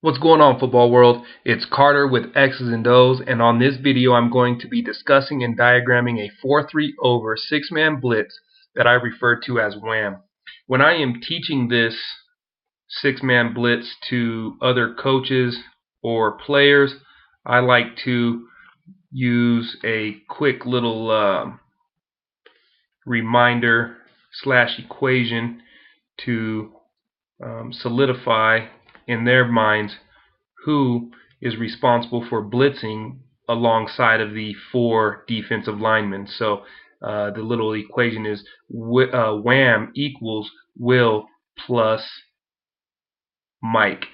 What's going on, football world? It's Carter with X's and O's, and on this video I'm going to be discussing and diagramming a 4-3 over 6-man blitz that I refer to as Wham. When I am teaching this 6-man blitz to other coaches or players, I like to use a quick little reminder / equation to solidify in their minds who is responsible for blitzing alongside of the 4 defensive linemen. So the little equation is Wham equals Will plus Mike.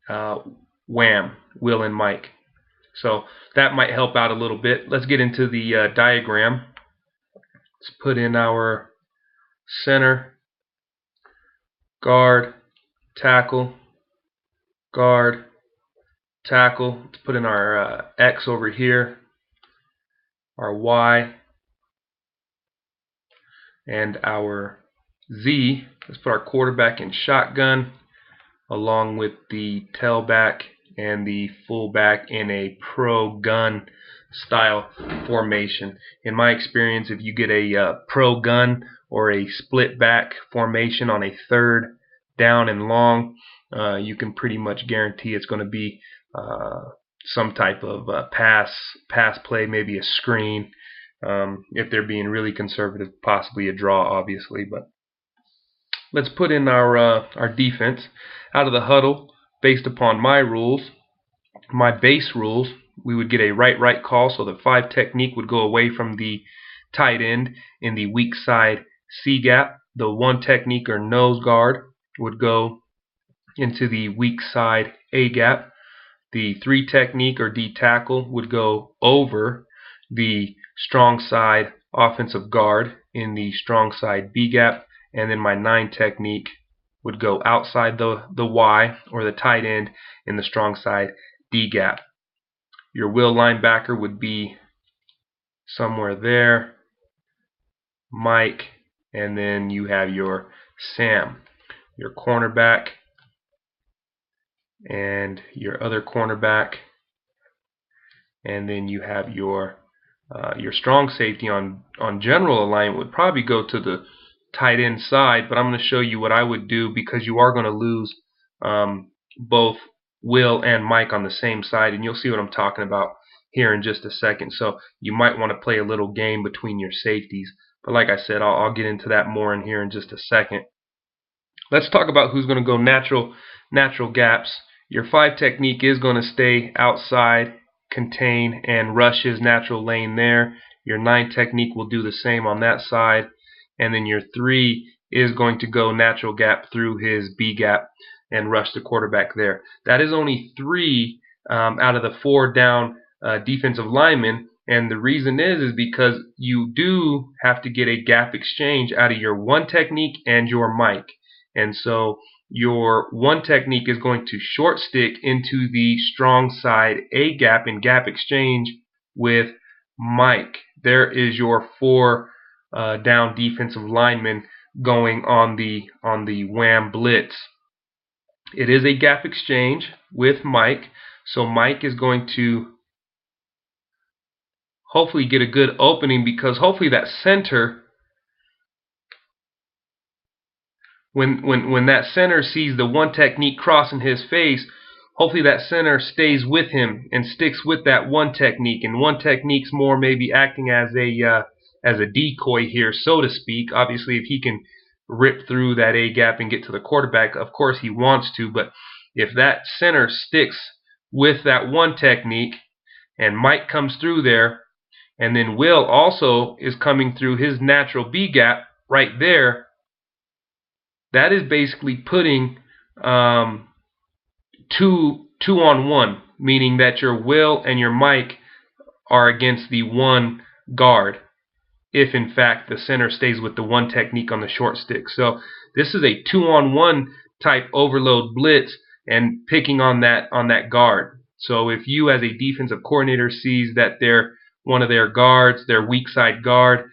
Wham, Will and Mike. So that might help out a little bit. Let's get into the diagram. Let's put in our center, guard, tackle, guard, tackle. Let's put in our X over here, our Y, and our Z. Let's put our quarterback in shotgun along with the tailback and the fullback in a pro gun style formation. In my experience, if you get a pro gun or a split back formation on a 3rd down and long, you can pretty much guarantee it's going to be some type of pass play, maybe a screen. If they're being really conservative, possibly a draw, obviously. But let's put in our defense. Out of the huddle, based upon my rules, my base rules, we would get a right call, so the 5 technique would go away from the tight end in the weak side C gap. The 1 technique or nose guard would go into the weak side A gap. The 3 technique or D tackle would go over the strong side offensive guard in the strong side B gap, and then my 9 technique would go outside the Y or the tight end in the strong side D gap. Your will linebacker would be somewhere there, Mike, and then you have your Sam, your cornerback, and your other cornerback, and then you have your strong safety on general alignment would probably go to the tight end side, but I'm going to show you what I would do, because you are going to lose both Will and Mike on the same side, and you'll see what I'm talking about here in just a second. So you might want to play a little game between your safeties, but like I said, I'll get into that more in here in just a second. Let's talk about who's going to go natural gaps. Your 5 technique is going to stay outside, contain, and rush his natural lane there. Your 9 technique will do the same on that side, and then your 3 is going to go natural gap through his B gap and rush the quarterback there. That is only 3 out of the 4 down defensive linemen, and the reason is because you do have to get a gap exchange out of your 1 technique and your Mike. And so your 1 technique is going to short stick into the strong side A gap in gap exchange with Mike. There is your 4 down defensive linemen going on the Wham blitz. It is a gap exchange with Mike, so Mike is going to hopefully get a good opening, because hopefully that center, when that center sees the 1 technique crossing his face, hopefully that center stays with him and sticks with that 1 technique, and 1 technique's more maybe acting as a decoy here, so to speak. Obviously, if he can rip through that A gap and get to the quarterback, of course he wants to, but if that center sticks with that 1 technique and Mike comes through there, and then Will also is coming through his natural B gap right there, that is basically putting 2 on 1, meaning that your Will and your Mike are against the 1 guard, if in fact the center stays with the 1 technique on the short stick. So this is a 2 on 1 type overload blitz and picking on that guard. So if you as a defensive coordinator sees that one of their guards, their weak side guard,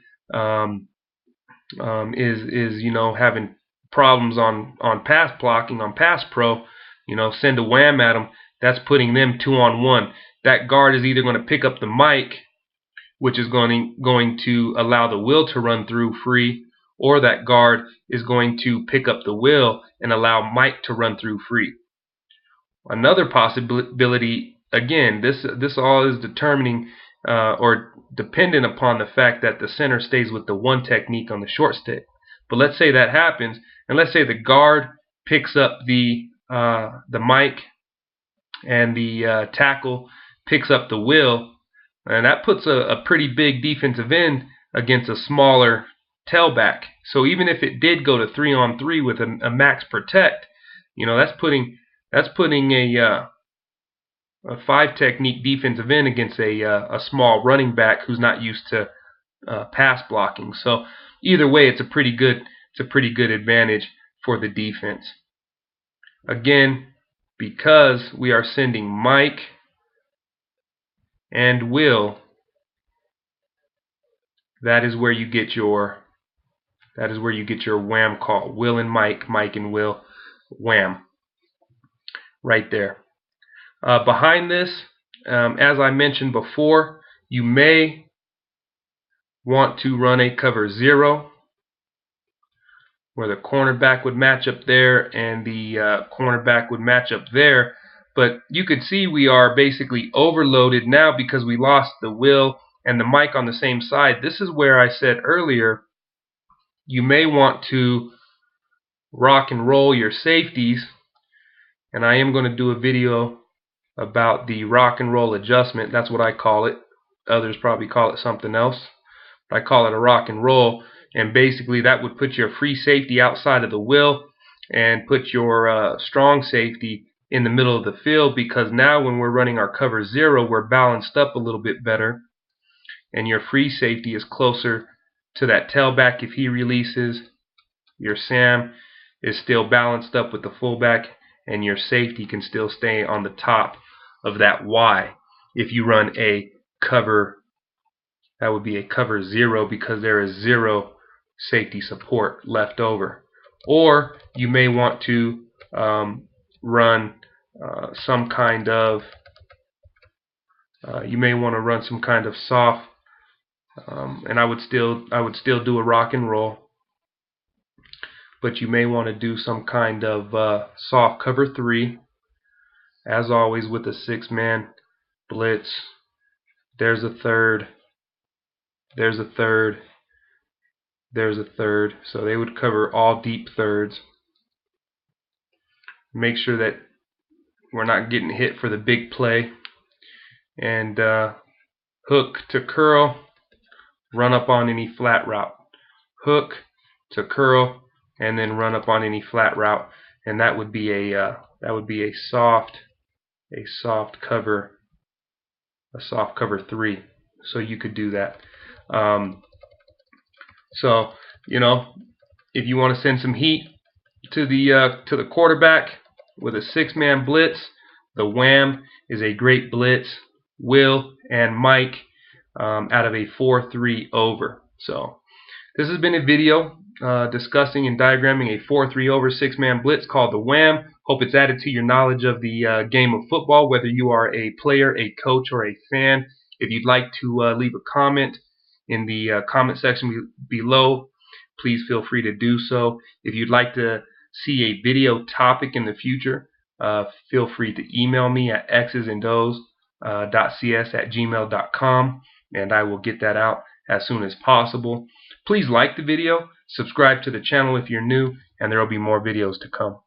is having problems on pass blocking, on pass pro, send a Wham at them, that's putting them 2-on-1. That guard is either going to pick up the mic, which is going to allow the will to run through free, or that guard is going to pick up the will and allow Mike to run through free. Another possibility, again, this all is determining or dependent upon the fact that the center stays with the one technique on the short stick. But let's say that happens, and let's say the guard picks up the mic and the tackle picks up the will, and that puts a pretty big defensive end against a smaller tailback. So even if it did go to 3-on-3 with a max protect, that's putting a 5 technique defensive end against a small running back who's not used to pass blocking. So either way, it's a pretty good advantage for the defense. Again, because we are sending Mike and Will, that is where you get your Wham call. Will and Mike, Mike and Will, Wham. Right there. Behind this, as I mentioned before, you may want to run a cover 0 where the cornerback would match up there and the cornerback would match up there. But you could see we are basically overloaded now because we lost the Will and the Mike on the same side. This is where I said earlier you may want to rock and roll your safeties, and I am going to do a video about the rock and roll adjustment. That's what I call it. Others probably call it something else. I call it a rock and roll, and basically that would put your free safety outside of the will and put your strong safety in the middle of the field, because now when we're running our cover 0, we're balanced up a little bit better, and your free safety is closer to that tailback if he releases. Your Sam is still balanced up with the fullback, and your safety can still stay on the top of that Y. If you run a cover, that would be a cover 0 because there is 0 safety support left over. Or you may want to run some kind of soft, and I would still do a rock and roll, but you may want to do some kind of soft cover 3, as always with a 6-man blitz. There's a third, there's a third, there's a third. So they would cover all deep thirds. Make sure that we're not getting hit for the big play. And hook to curl, run up on any flat route. Hook to curl, and then run up on any flat route. And that would be a soft cover 3. So you could do that. So if you want to send some heat to the quarterback with a 6-man blitz, the Wham is a great blitz. Will and Mike out of a 4-3 over. So this has been a video discussing and diagramming a 4-3 over 6-man blitz called the Wham. Hope it's added to your knowledge of the game of football, whether you are a player, a coach, or a fan. If you'd like to leave a comment in the comment section below, please feel free to do so. If you'd like to see a video topic in the future, feel free to email me at xsandOs.cs@gmail.com, and I will get that out as soon as possible. Please like the video, subscribe to the channel if you're new, and there will be more videos to come.